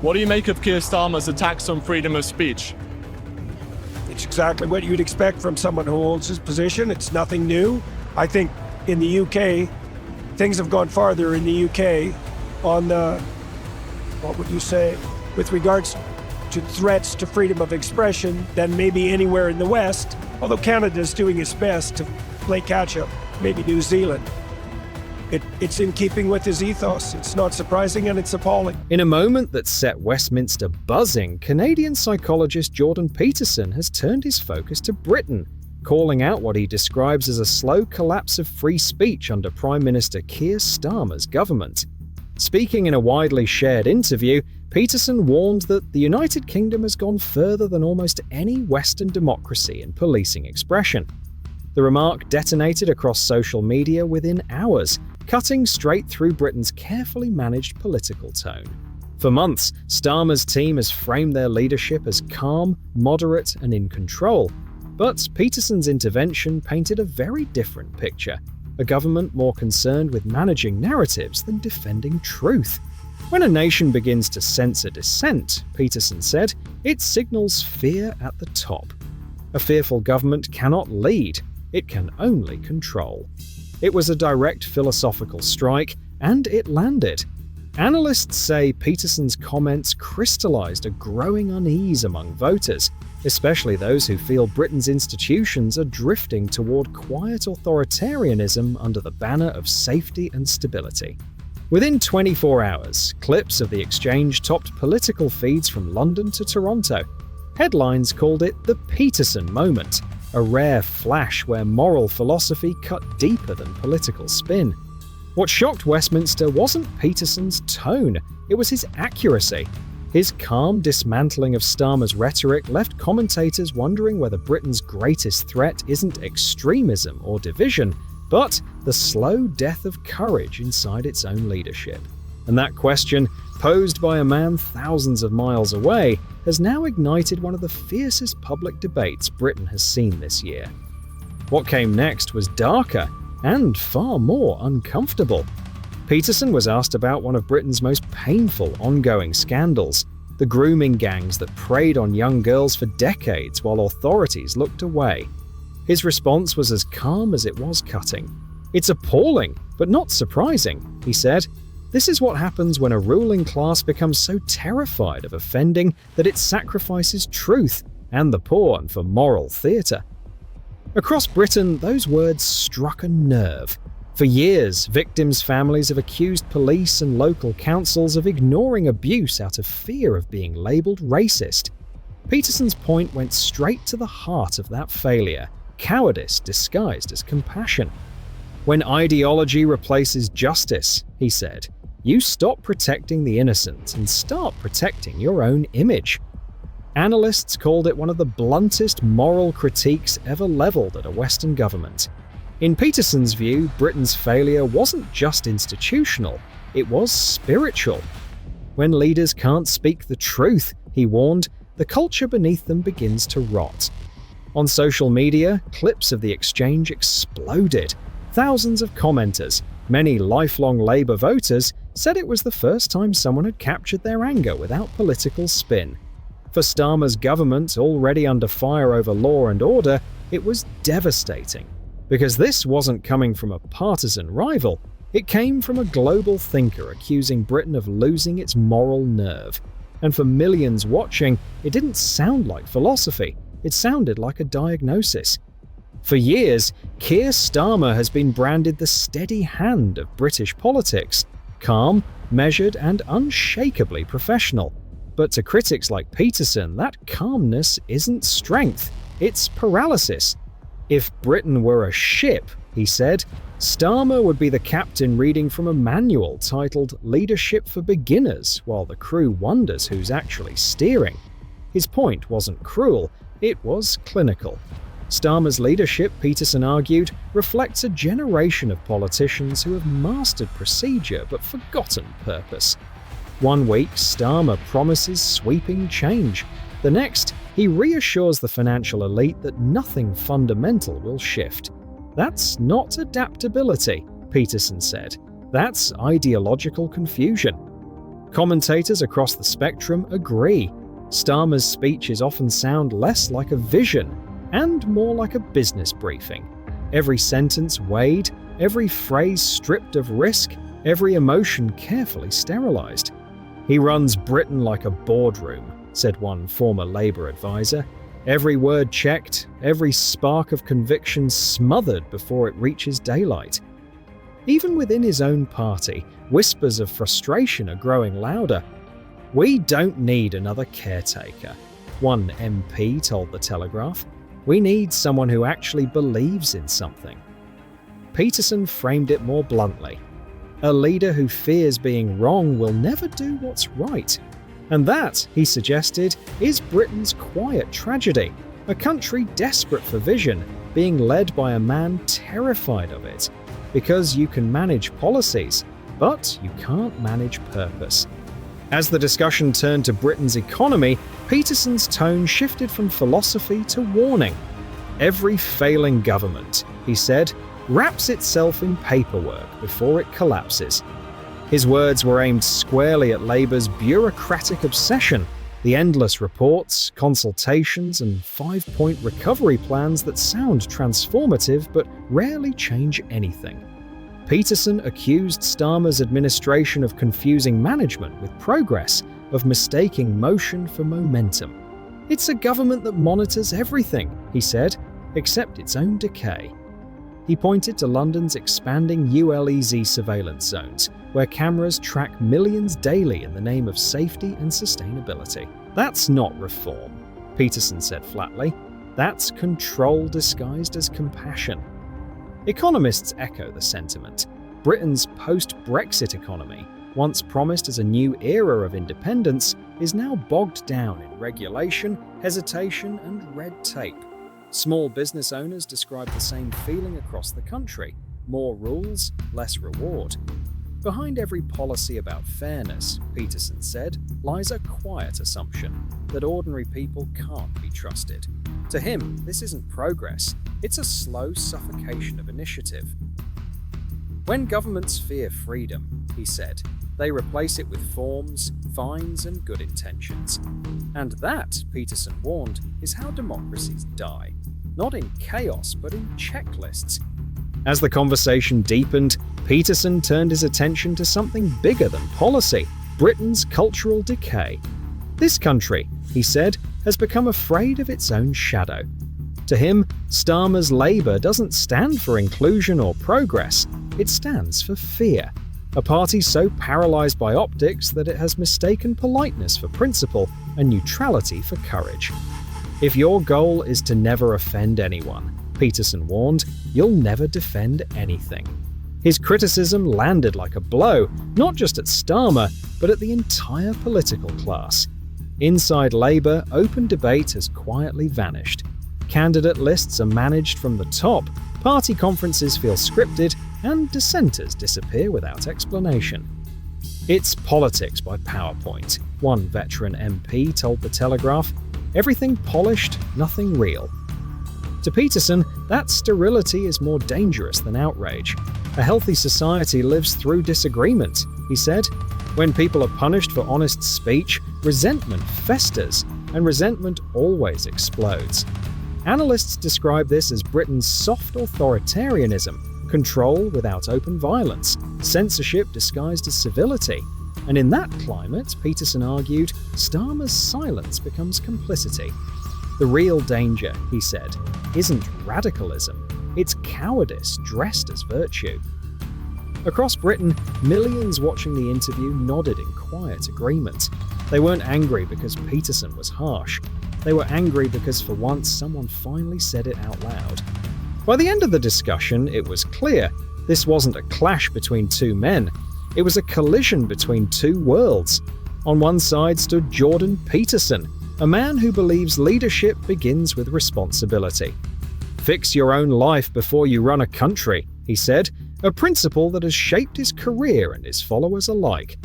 What do you make of Keir Starmer's attacks on freedom of speech? It's exactly what you'd expect from someone who holds his position. It's nothing new. I think in the UK, things have gone farther in the UK on the, what would you say, with regards to threats to freedom of expression than maybe anywhere in the West, although Canada's doing its best to play catch-up, maybe New Zealand. It's in keeping with his ethos. It's not surprising and it's appalling. In a moment that set Westminster buzzing, Canadian psychologist Jordan Peterson has turned his focus to Britain, calling out what he describes as a slow collapse of free speech under Prime Minister Keir Starmer's government. Speaking in a widely shared interview, Peterson warned that the United Kingdom has gone further than almost any Western democracy in policing expression. The remark detonated across social media within hours, cutting straight through Britain's carefully managed political tone. For months, Starmer's team has framed their leadership as calm, moderate, and in control. But Peterson's intervention painted a very different picture, a government more concerned with managing narratives than defending truth. When a nation begins to censor dissent, Peterson said, it signals fear at the top. A fearful government cannot lead, it can only control. It was a direct philosophical strike, and it landed. Analysts say Peterson's comments crystallized a growing unease among voters, especially those who feel Britain's institutions are drifting toward quiet authoritarianism under the banner of safety and stability. Within 24 hours, clips of the exchange topped political feeds from London to Toronto. Headlines called it the Peterson moment, a rare flash where moral philosophy cut deeper than political spin. What shocked Westminster wasn't Peterson's tone, it was his accuracy. His calm dismantling of Starmer's rhetoric left commentators wondering whether Britain's greatest threat isn't extremism or division, but the slow death of courage inside its own leadership. And that question, posed by a man thousands of miles away, has now ignited one of the fiercest public debates Britain has seen this year. What came next was darker and far more uncomfortable. Peterson was asked about one of Britain's most painful ongoing scandals, the grooming gangs that preyed on young girls for decades while authorities looked away. His response was as calm as it was cutting. "It's appalling, but not surprising," he said. "This is what happens when a ruling class becomes so terrified of offending that it sacrifices truth and the poor for moral theatre." Across Britain, those words struck a nerve. For years, victims' families have accused police and local councils of ignoring abuse out of fear of being labelled racist. Peterson's point went straight to the heart of that failure, cowardice disguised as compassion. "When ideology replaces justice," he said, "you stop protecting the innocent and start protecting your own image." Analysts called it one of the bluntest moral critiques ever levelled at a Western government. In Peterson's view, Britain's failure wasn't just institutional, it was spiritual. When leaders can't speak the truth, he warned, the culture beneath them begins to rot. On social media, clips of the exchange exploded. Thousands of commenters, many lifelong Labour voters, said it was the first time someone had captured their anger without political spin. For Starmer's government, already under fire over law and order, it was devastating. Because this wasn't coming from a partisan rival, it came from a global thinker accusing Britain of losing its moral nerve. And for millions watching, it didn't sound like philosophy, it sounded like a diagnosis. For years, Keir Starmer has been branded the steady hand of British politics, calm, measured, and unshakably professional. But to critics like Peterson, that calmness isn't strength, it's paralysis. "If Britain were a ship," he said, "Starmer would be the captain reading from a manual titled Leadership for Beginners while the crew wonders who's actually steering." His point wasn't cruel, it was clinical. Starmer's leadership, Peterson argued, reflects a generation of politicians who have mastered procedure but forgotten purpose. One week, Starmer promises sweeping change. The next, he reassures the financial elite that nothing fundamental will shift. "That's not adaptability," Peterson said. "That's ideological confusion." Commentators across the spectrum agree. Starmer's speeches often sound less like a vision and more like a business briefing. Every sentence weighed, every phrase stripped of risk, every emotion carefully sterilized. "He runs Britain like a boardroom," said one former Labour advisor. "Every word checked, every spark of conviction smothered before it reaches daylight." Even within his own party, whispers of frustration are growing louder. "We don't need another caretaker," one MP told The Telegraph. "We need someone who actually believes in something." Peterson framed it more bluntly. "A leader who fears being wrong will never do what's right." And that, he suggested, is Britain's quiet tragedy. A country desperate for vision, being led by a man terrified of it. Because you can manage policies, but you can't manage purpose. As the discussion turned to Britain's economy, Peterson's tone shifted from philosophy to warning. "Every failing government," he said, "wraps itself in paperwork before it collapses." His words were aimed squarely at Labour's bureaucratic obsession, the endless reports, consultations, and 5-point recovery plans that sound transformative but rarely change anything. Peterson accused Starmer's administration of confusing management with progress, of mistaking motion for momentum. "It's a government that monitors everything," he said, "except its own decay." He pointed to London's expanding ULEZ surveillance zones, where cameras track millions daily in the name of safety and sustainability. "That's not reform," Peterson said flatly. "That's control disguised as compassion." Economists echo the sentiment. Britain's post-Brexit economy, once promised as a new era of independence, is now bogged down in regulation, hesitation, and red tape. Small business owners describe the same feeling across the country: more rules, less reward. Behind every policy about fairness, Peterson said, lies a quiet assumption that ordinary people can't be trusted. To him, this isn't progress, it's a slow suffocation of initiative. When governments fear freedom, he said, they replace it with forms, fines, and good intentions. And that, Peterson warned, is how democracies die. Not in chaos, but in checklists. As the conversation deepened, Peterson turned his attention to something bigger than policy: Britain's cultural decay. This country, he said, has become afraid of its own shadow. To him, Starmer's Labour doesn't stand for inclusion or progress, it stands for fear. A party so paralysed by optics that it has mistaken politeness for principle and neutrality for courage. If your goal is to never offend anyone, Peterson warned, you'll never defend anything. His criticism landed like a blow, not just at Starmer, but at the entire political class. Inside Labour, open debate has quietly vanished. Candidate lists are managed from the top, party conferences feel scripted, and dissenters disappear without explanation. It's politics by PowerPoint, one veteran MP told The Telegraph. Everything polished, nothing real. To Peterson, that sterility is more dangerous than outrage. A healthy society lives through disagreement, he said. When people are punished for honest speech, resentment festers, and resentment always explodes. Analysts describe this as Britain's soft authoritarianism, control without open violence, censorship disguised as civility. And in that climate, Peterson argued, Starmer's silence becomes complicity. The real danger, he said, isn't radicalism, it's cowardice dressed as virtue. Across Britain, millions watching the interview nodded in quiet agreement. They weren't angry because Peterson was harsh. They were angry because for once someone finally said it out loud. By the end of the discussion, it was clear this wasn't a clash between two men. It was a collision between two worlds. On one side stood Jordan Peterson, a man who believes leadership begins with responsibility. Fix your own life before you run a country, he said, a principle that has shaped his career and his followers alike.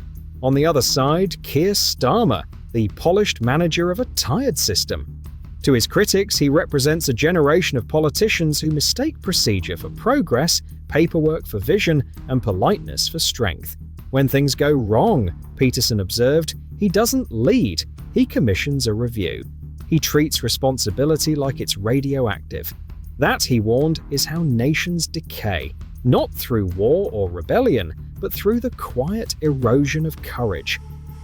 On the other side, Keir Starmer, the polished manager of a tired system. To his critics, he represents a generation of politicians who mistake procedure for progress, paperwork for vision, and politeness for strength. When things go wrong, Peterson observed, he doesn't lead, he commissions a review. He treats responsibility like it's radioactive. That, he warned, is how nations decay, not through war or rebellion, but through the quiet erosion of courage.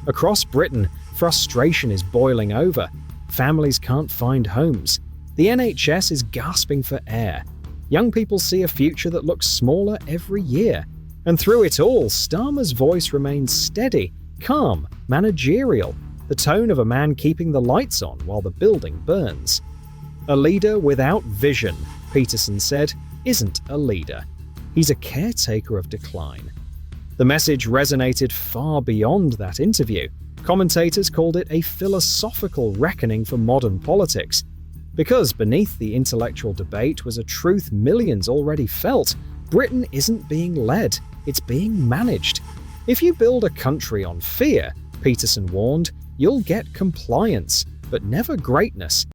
Across Britain, frustration is boiling over. Families can't find homes. The NHS is gasping for air. Young people see a future that looks smaller every year. And through it all, Starmer's voice remains steady, calm, managerial, the tone of a man keeping the lights on while the building burns. A leader without vision, Peterson said, isn't a leader. He's a caretaker of decline. The message resonated far beyond that interview. Commentators called it a philosophical reckoning for modern politics. Because beneath the intellectual debate was a truth millions already felt: Britain isn't being led, it's being managed. If you build a country on fear, Peterson warned, you'll get compliance, but never greatness.